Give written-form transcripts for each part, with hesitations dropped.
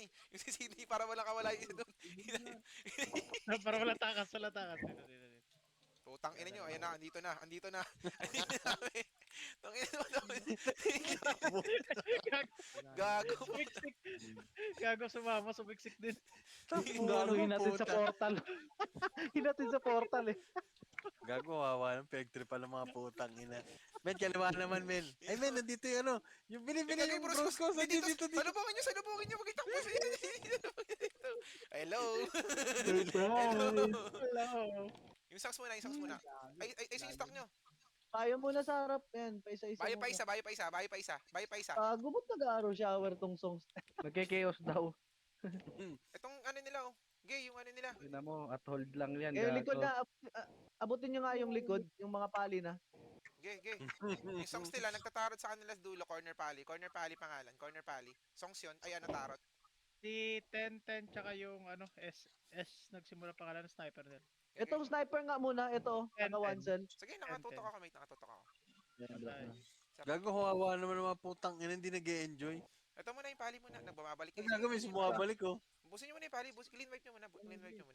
eh. Yung si Sydney para walang kawala yung isa doon. Para wala takas, wala takas. Dito. Putang ina nyo, ayan na, andito na, andito na. Andito na kami. Tang ina mo. Gago. Sumiksik. Gago sumama, sumiksik din. Gago, hinatid sa portal. Hinatid sa portal eh. Gago, wawa ng peg-trip pala mga putang ina. Men, kaliwa naman, men. Ay, men, nandito yung ano. Yung bili-bili Kagay yung bros, bros ko. Sa dito. salubungin nyo, magkitakbo sa Hello. Surprise! Hello. Yung socks muna. Ay, yung stock nyo. Tayo muna sa harap yan. Paisa-isa Bayo muna. pa isa. Gumot nag-aaral shower tong songs. Nagke-chaos daw. Itong ano nila oh. Gay, yung ano nila. Tingnan mo, at hold lang yan. Eh, likod gago. na. Abutin nyo nga yung likod. Yung mga pali na. Gay. Yung songs nila, nagtatarot sa kanila sa dulo, corner pali pangalan, corner pali. Songs yun, ay ano tarot. Si 10-10 tsaka yung ano, S nagsimula pangalan ng sniper din. Itong sniper nga muna. Ito. Ten, Naka one cell. Sige, nakatutok ako, mate, nakatutok ako. Gago, hawawa naman ng mga putang ina, hindi nag-e-enjoy. Ito muna yung pali muna, nagbabalik Ay, gago, may sumabalik ko. Busin nyo muna yung pali, clean wipe nyo muna.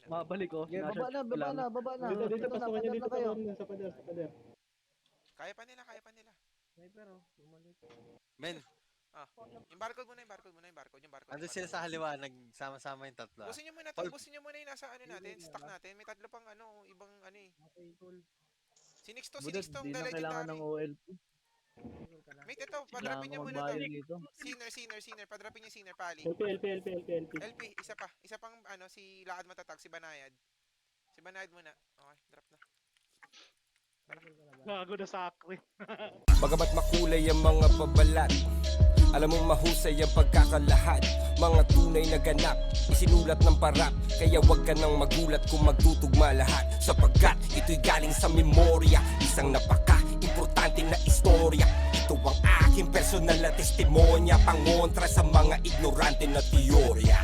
Mabalik oh. Yeah, baba na. Baba na. Dito, Dito na, pasok nyo pader dito na kayo. sa pader. Kaya pa nila. Sniper oh. Bumalik. Men, Yung barcode muna. andun sila sa haliwa, nagsama-sama yung tatlo. Busin nyo muna to, busin nyo muna yung nasa ano natin, stock natin. May tatlo pang ano, ibang ano eh. Okay, cool. Si Nix Budot, to, di the na kailangan ng legendary. OLP. Mate, ito, Kailangan padrapin nyo ko muna to. magbayad dito. Sinner, padrapin nyo sinner, pali. LP. LP, isa pang ano, si Lakad Matatag, si Banayad. Si Banayad muna. Okay, drop na. Gago na sakri. Bagamat makulay ang mga babalat, alam mong mahusay ang pagkakalahad. Mga tunay na ganap, isinulat ng parap. Kaya wag ka nang magulat kung magtutugma lahat. Sapagkat ito'y galing sa memorya, isang napaka-importanting na istorya. Ito ang aking personal na testimonya, pangontra sa mga ignorante na teorya.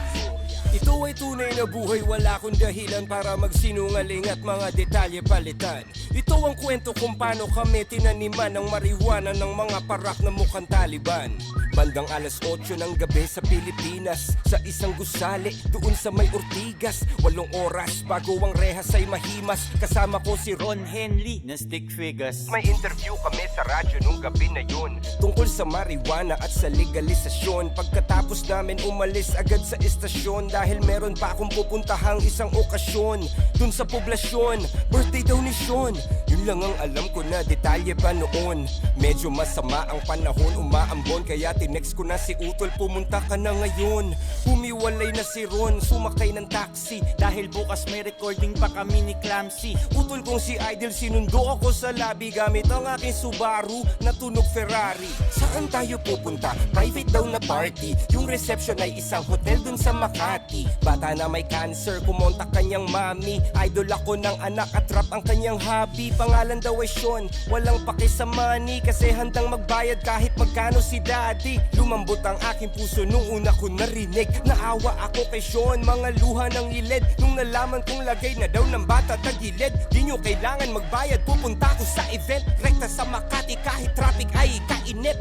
Ito ay tunay na buhay, wala akong dahilan para magsinungaling at mga detalye palitan. Ito ang kwento kung paano kami tinaniman ng marijuana ng mga parak na mukhang Taliban. Bandang alas 8 ng gabi sa Pilipinas, sa isang gusali doon sa may Ortigas. 8 oras bago ang rehas ay mahimas. Kasama ko si Ron Henley na stick figures. May interview kami sa radyo nung gabi na yun, tungkol sa marijuana at sa legalisasyon. Pagkatapos namin umalis agad sa istasyon, dahil meron pa akong pupuntahang isang okasyon dun sa poblasyon. Birthday daw ni Sean, yun lang ang alam ko na detalye pa noon. Medyo masama ang panahon, umaambon, kaya tinext ko na si Utol, pumunta ka na ngayon. Humiwalay na si Ron, sumakay ng taxi, Dahil bukas may recording pa kami ni Clamsy. Utol kong si Idol, sinundo ako sa lobby gamit ang aking Subaru na tunog Ferrari. Saan tayo pupunta? Private daw na party. Yung reception ay isang hotel dun sa Makati. Bata na may cancer, kumontak kanyang mami. Idol ako ng anak at rap ang kanyang hobby. Pangalan daw ay Sean, walang paki sa money, kasi handang magbayad kahit magkano si daddy. Lumambot ang aking puso nung una ko narinig. Naawa ako kay Sean, mga luha ng ilid, nung nalaman kong lagay na daw ng bata tagilid. Di nyo kailangan magbayad, pupunta ko sa event. Rekta sa Makati kahit traffic ay kainip.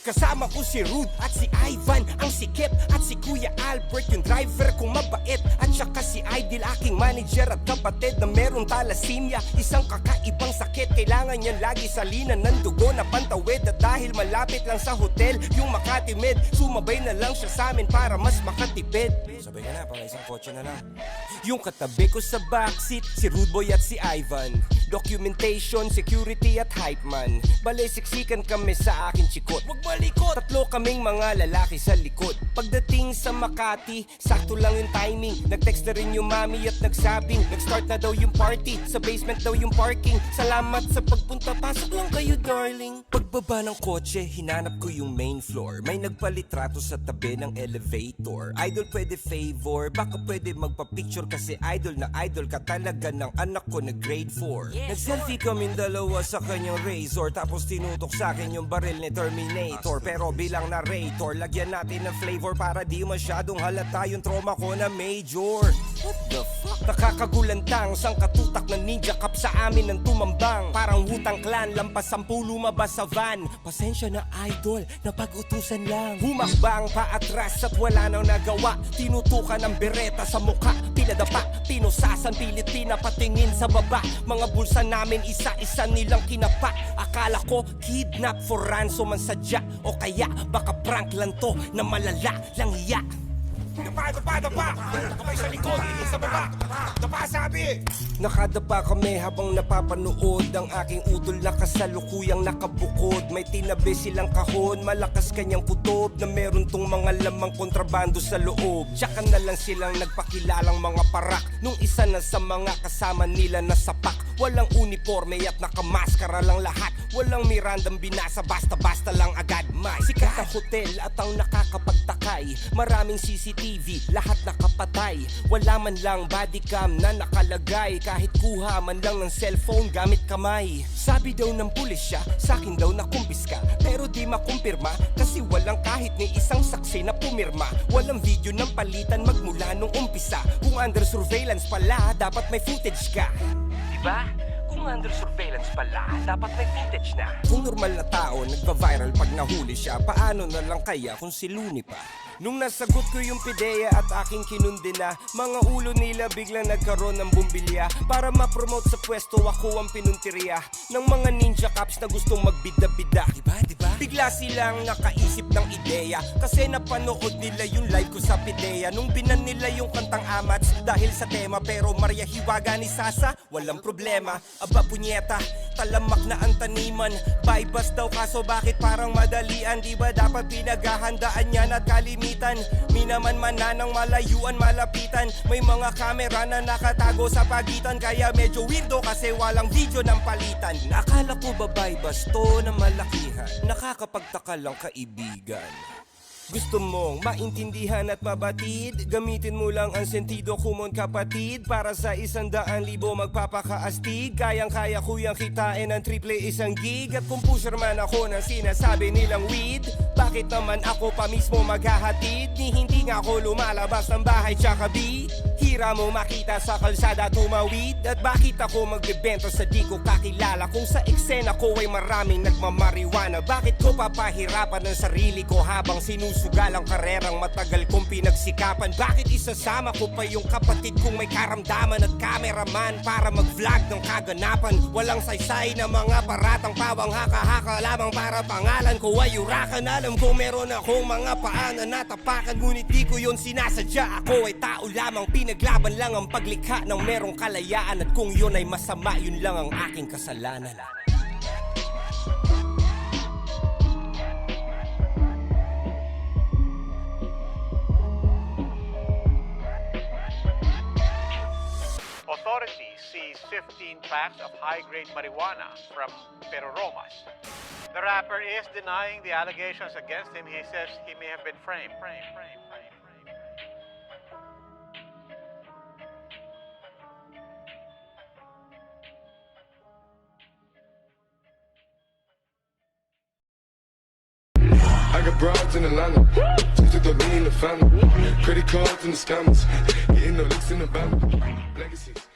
Kasama ko si Rude at si Ivan, ang sikip, at si Kuya Albert, yung driver kong mabait. At saka si Idol, aking manager at kapatid na merong thalassemia, isang kakaibang sakit. Kailangan niyan lagi salinan ng dugo na pantawid. At dahil malapit lang sa hotel yung Makati Med, sumabay na lang siya sa amin para mas makatipid. Sabay ka na, para isang kotse na lang. Yung katabi ko sa backseat, si Rude Boy at si Ivan. Documentation, security at hype man. Balay siksikan kami sa aking chikot. Wag malikot! Tatlo kaming mga lalaki sa likod. Pagdating sa Makati, sakto lang yung timing. Nag-text na rin yung mami at nagsabing nag-start na daw yung party, sa basement daw yung parking. Salamat sa pagpunta, pasok lang kayo darling. Pagbaba ng kotse, hinanap ko yung main floor. May nagpalitrato sa tabi ng elevator. Idol, pwede favor, baka pwede magpa-picture, kasi idol na idol ka talaga ng anak ko na grade 4. Nag-selfie kaming dalawa sa kanyang razor, tapos tinutok sa akin yung baril ni Terminator. Pero bilang narrator, lagyan natin ng flavor para di masyadong halata yung trauma ko na major. What the fuck? Nakakagulantang sangkatutak ng ninja cup sa amin ng tumambang. Parang Wu-Tang Clan, lampas 10 lumabas sa van. Pasensya na idol, napag-utusan lang. Humakbang paatras at wala nang nagawa. Tinutukan ng bereta sa mukha, pinadapa, pinusasan, pilit pinapatingin sa baba. Mga bulsa namin isa-isa nilang kinapa. Akala ko kidnap for ransom ang sadya, o kaya baka prank lang to na malala lang iya. Dapa! Kamay sa likod, sa baba! Dapa sabi! Nakadapa kami habang napapanood ang aking utol na kasalukuyang nakabukod. May tinabi silang kahon, malakas kanyang kutob na meron tong mga lamang kontrabando sa loob. Tsaka na lang silang nagpakilalang mga parak nung isa na sa mga kasama nila na sapak. Walang uniforme at nakamaskara lang lahat. Walang Mirandang binasa, basta-basta lang agad. May sikat na hotel at ang nakakapagtakay. Maraming CCTV, lahat nakapatay. Wala man lang bodycam na nakalagay. Kahit kuha man lang ng cellphone gamit kamay. Sabi daw ng pulisya, sakin daw nakumpiska. Pero di makumpirma kasi walang kahit ni isang saksi na pumirma. Walang video ng palitan magmula nung umpisa. Kung under surveillance pala, dapat may footage ka. Diba? Kung under surveillance pala, dapat may footage na. Kung normal na tao, nagpa-viral pag nahuli siya, paano na lang kaya kung si Looney pa? Nung nasagot ko yung pideya at aking kinundi na, mga ulo nila biglang nagkaroon ng bumbilya. Para ma-promote sa pwesto, ako ang pinuntirya ng mga ninja cops na gustong magbida-bida. Diba? Bigla silang nakaisip ng ideya kasi napanood nila yung live ko sa pideya. Nung binan nila yung kantang Amats dahil sa tema, pero Maria Hiwaga ni Sasa, walang problema. Aba punyeta, talamak na ang taniman. Bypass daw kaso bakit parang madalian? Di ba dapat pinaghahandaan yan at kalimitan? Minaman-mana ng malayuan malapitan. May mga kamera na nakatago sa pagitan, kaya medyo weirdo kasi walang video ng palitan. Akala ko ba bypass to na malakihan? Nakakapagtaka lang kaibigan. Gusto mong maintindihan at mabatid? Gamitin mo lang ang sentido kumon kapatid. Para sa 100,000 magpapakaastig, kayang-kaya ko yung kitain ng 1 gig. At kung pusher man ako ng sinasabi nilang weed, bakit naman ako pa mismo maghahatid? Ni hindi nga ako lumalabas ng bahay tsaka bi. Hira mo makita sa kalsada tumawid. At bakit ako magbebenta sa di ko kakilala? Kung sa eksena ko ay maraming nagmamariwana, bakit ko papahirapan ang sarili ko habang sinusugal ang karerang matagal kong pinagsikapan? Bakit isasama ko pa yung kapatid kong may karamdaman at kameraman para mag-vlog ng kaganapan? Walang saysay na mga paratang pawang haka-haka lamang para pangalan ko ay urakan. Alam ko meron akong mga paanan na natapakan, ngunit di ko yun sinasadya. Ako ay tao lamang, pinaglaban lang ang paglikha ng merong kalayaan. At kung yun ay masama, yun lang ang aking kasalanan. Authorities seized 15 packs of high-grade marijuana from Peromas. The rapper is denying the allegations against him. He says he may have been framed. I got broads in Atlanta, just took the lean in the family, credit cards and the scammers, getting no licks in the bank, legacies.